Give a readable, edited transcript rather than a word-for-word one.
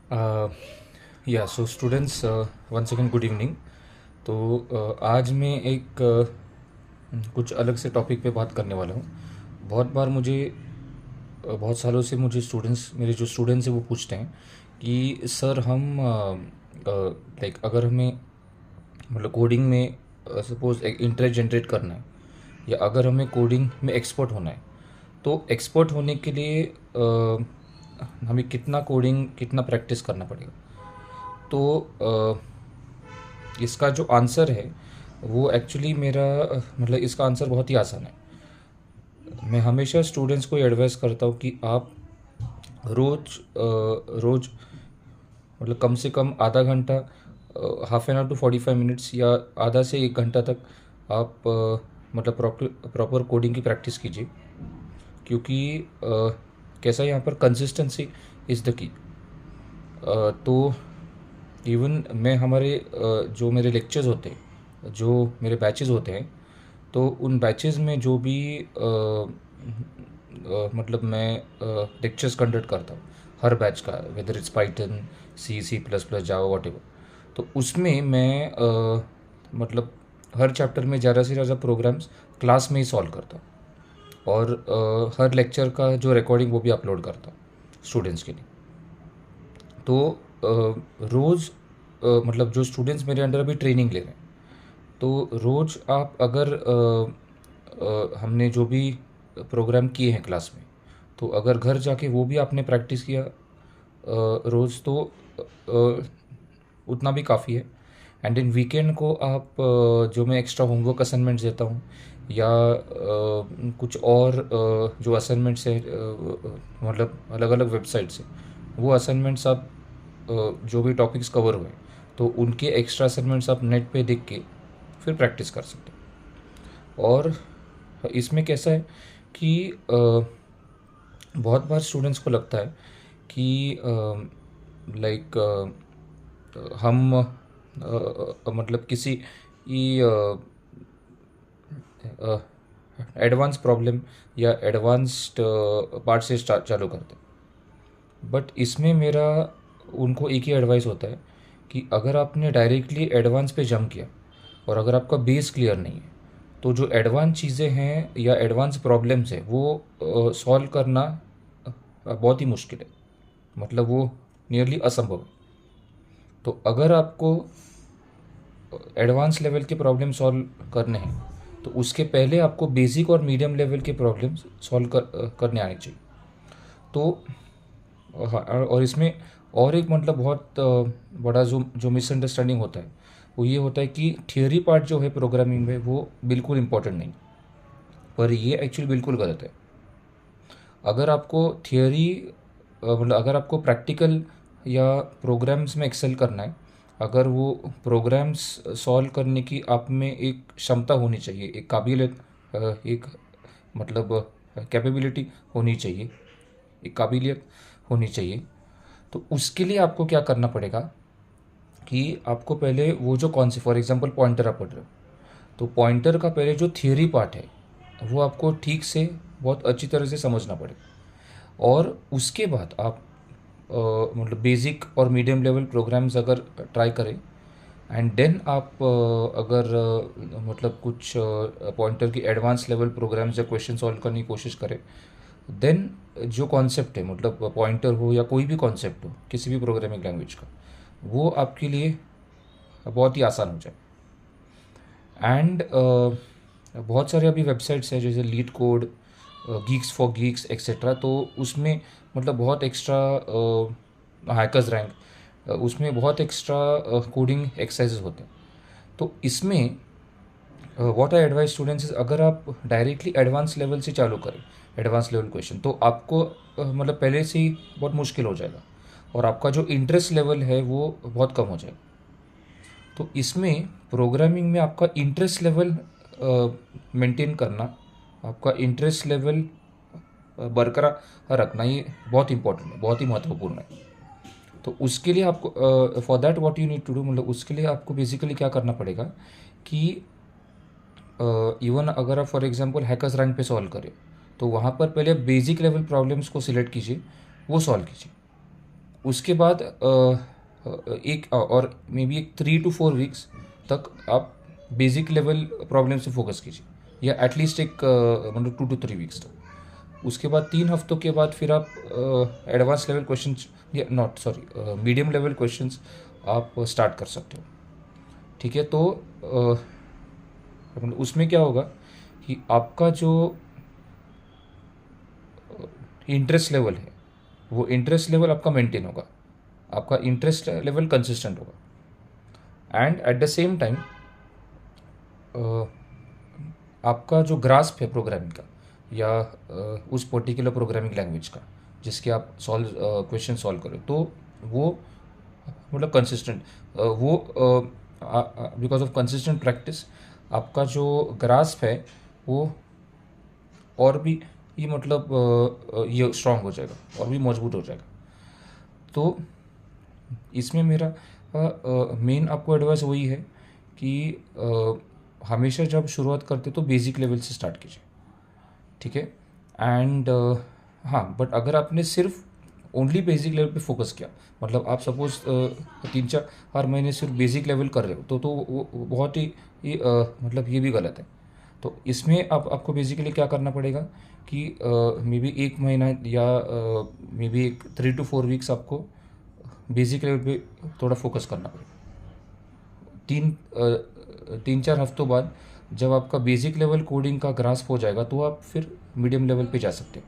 Uh, या so students, once again good evening. तो आज मैं एक कुछ अलग से टॉपिक पे बात करने वाला हूँ। बहुत बार मुझे बहुत सालों से मुझे स्टूडेंट्स, मेरे जो स्टूडेंट्स हैं वो पूछते हैं कि सर हम लाइक अगर हमें मतलब कोडिंग में सपोज एक इंटरेस्ट जनरेट करना है, या अगर हमें कोडिंग में एक्सपर्ट होना है, तो एक्सपर्ट होने के लिए हमें कितना कोडिंग, कितना प्रैक्टिस करना पड़ेगा। तो इसका जो आंसर है वो एक्चुअली मेरा मतलब इसका आंसर बहुत ही आसान है। मैं हमेशा स्टूडेंट्स को एडवाइस करता हूँ कि आप रोज़ मतलब कम से कम आधा घंटा, half an hour to 45 minutes, या आधा से 1 घंटा तक आप मतलब प्रॉपर कोडिंग की प्रैक्टिस कीजिए। क्योंकि कैसा है, यहाँ पर कंसिस्टेंसी इज़ द की। तो इवन मैं हमारे जो मेरे लेक्चर्स होते हैं, जो मेरे बैचेस होते हैं, तो उन बैचेस में जो भी मतलब मैं लेक्चर्स कंडक्ट करता हूँ हर बैच का, whether its python, C++, Java, what ever. तो उसमें मैं मतलब हर चैप्टर में ज़्यादा से ज़्यादा प्रोग्राम्स क्लास में ही सॉल्व करता हूँ, और हर लेक्चर का जो रिकॉर्डिंग वो भी अपलोड करता हूँ स्टूडेंट्स के लिए। तो रोज़ मतलब जो स्टूडेंट्स मेरे अंडर अभी ट्रेनिंग ले रहे हैं, तो रोज़ आप अगर हमने जो भी प्रोग्राम किए हैं क्लास में, तो अगर घर जाके वो भी आपने प्रैक्टिस किया रोज़, तो अ, उतना भी काफ़ी है। एंड इन वीकेंड को आप जो मैं एक्स्ट्रा होमवर्क असाइनमेंट्स देता हूँ, या कुछ और जो असाइनमेंट्स है मतलब अलग अलग वेबसाइट से, वो असाइनमेंट्स आप जो भी टॉपिक्स कवर हुए, तो उनके एक्स्ट्रा असाइनमेंट्स आप नेट पे देख के फिर प्रैक्टिस कर सकते हो। और इसमें कैसा है कि बहुत बार स्टूडेंट्स को लगता है कि लाइक हम मतलब किसी एडवांस प्रॉब्लम या एडवांस्ड पार्ट से स्टार्ट चालू करते हैं। बट इसमें मेरा उनको एक ही एडवाइस होता है कि अगर आपने डायरेक्टली एडवांस पे जंप किया, और अगर आपका बेस क्लियर नहीं है, तो जो एडवांस चीज़ें हैं या एडवांस प्रॉब्लम्स है वो सॉल्व करना बहुत ही मुश्किल है, मतलब वो नियरली असंभव है। तो अगर आपको एडवांस लेवल के प्रॉब्लम सॉल्व करने हैं, तो उसके पहले आपको बेसिक और मीडियम लेवल के प्रॉब्लम्स सॉल्व करने आने चाहिए। तो हाँ, और इसमें और एक मतलब बहुत बड़ा जो मिसअंडरस्टैंडिंग होता है, वो ये होता है कि थियोरी पार्ट जो है प्रोग्रामिंग में वो बिल्कुल इम्पोर्टेंट नहीं, पर ये एक्चुअली बिल्कुल गलत है। अगर आपको थियोरी मतलब अगर आपको प्रैक्टिकल या प्रोग्राम्स में एक्सेल करना है, अगर वो प्रोग्राम्स सॉल्व करने की आप में एक क्षमता होनी चाहिए, एक काबिलियत, एक मतलब कैपेबिलिटी होनी चाहिए, एक काबिलियत होनी चाहिए, तो उसके लिए आपको क्या करना पड़ेगा कि आपको पहले वो जो कौन से, फॉर एग्जांपल पॉइंटर आप पढ़ रहे हो, तो पॉइंटर का पहले जो थियोरी पार्ट है वो आपको ठीक से बहुत अच्छी तरह से समझना पड़ेगा। और उसके बाद आप मतलब बेसिक और मीडियम लेवल प्रोग्राम्स अगर ट्राई करें, एंड देन आप अगर मतलब कुछ पॉइंटर की एडवांस लेवल प्रोग्राम्स या क्वेश्चन सॉल्व करने की कोशिश करें, देन जो कॉन्सेप्ट है, मतलब पॉइंटर हो या कोई भी कॉन्सेप्ट हो किसी भी प्रोग्रामिंग लैंग्वेज का, वो आपके लिए बहुत ही आसान हो जाए। एंड बहुत सारे अभी वेबसाइट्स हैं जैसे leet code, Geeks for Geeks etcetera, तो उसमें मतलब बहुत एक्स्ट्रा हैकर्स रैंक, उसमें बहुत एक्स्ट्रा कोडिंग एक्सरसाइजेज होते हैं। तो इसमें what I advice students is, अगर आप डायरेक्टली एडवांस लेवल से चालू करें, एडवांस लेवल क्वेश्चन, तो आपको मतलब पहले से ही बहुत मुश्किल हो जाएगा, और आपका जो इंटरेस्ट लेवल है वो बहुत कम हो जाएगा। तो इसमें प्रोग्रामिंग में आपका इंटरेस्ट लेवल मेंटेन करना, आपका इंटरेस्ट लेवल बरकरार रखना, ये बहुत इंपॉर्टेंट है, बहुत ही महत्वपूर्ण है। तो उसके लिए आपको for that what you need to do, मतलब उसके लिए आपको बेसिकली क्या करना पड़ेगा कि इवन अगर आप फॉर एग्जांपल हैकर्स रैंक पे सॉल्व करें, तो वहाँ पर पहले बेसिक लेवल प्रॉब्लम्स को सिलेक्ट कीजिए, वो सॉल्व कीजिए। उसके बाद एक और मे बी एक 3 to 4 वीक्स तक आप बेसिक लेवल प्रॉब्लम से फोकस कीजिए, या एटलीस्ट एक मतलब 2 to 3 वीक्स तक। उसके बाद 3 हफ्तों के बाद फिर आप एडवांस लेवल क्वेश्चन, या not sorry medium level questions आप स्टार्ट कर सकते हो। ठीक है, तो मतलब उसमें क्या होगा कि आपका जो इंटरेस्ट लेवल है वो इंटरेस्ट लेवल आपका मेंटेन होगा, आपका इंटरेस्ट लेवल कंसिस्टेंट होगा, and at the same time आपका जो ग्रास्प है प्रोग्रामिंग का, या उस पर्टिकुलर प्रोग्रामिंग लैंग्वेज का जिसके आप क्वेश्चन सॉल्व करो, तो वो मतलब कंसिस्टेंट, वो बिकॉज ऑफ कंसिस्टेंट प्रैक्टिस आपका जो ग्रास्प है वो और भी ये मतलब ये स्ट्रांग हो जाएगा और भी मजबूत हो जाएगा। तो इसमें मेरा मेन आपको एडवाइस वही है कि हमेशा जब शुरुआत करते तो बेसिक लेवल से स्टार्ट कीजिए। ठीक है, एंड हाँ, बट अगर आपने सिर्फ ओनली बेसिक लेवल पे फोकस किया, मतलब आप सपोज 3-4 महीने सिर्फ बेसिक लेवल कर रहे हो, तो वो बहुत ही मतलब ये भी गलत है। तो इसमें आपको बेसिकली क्या करना पड़ेगा कि मे बी 1 महीना या मे बी एक 3 to 4 वीक्स आपको बेसिक लेवल पे थोड़ा फोकस करना पड़ेगा। 3-4 हफ्तों बाद जब आपका बेसिक लेवल कोडिंग का ग्रास्प हो जाएगा तो आप फिर मीडियम लेवल पे जा सकते हो।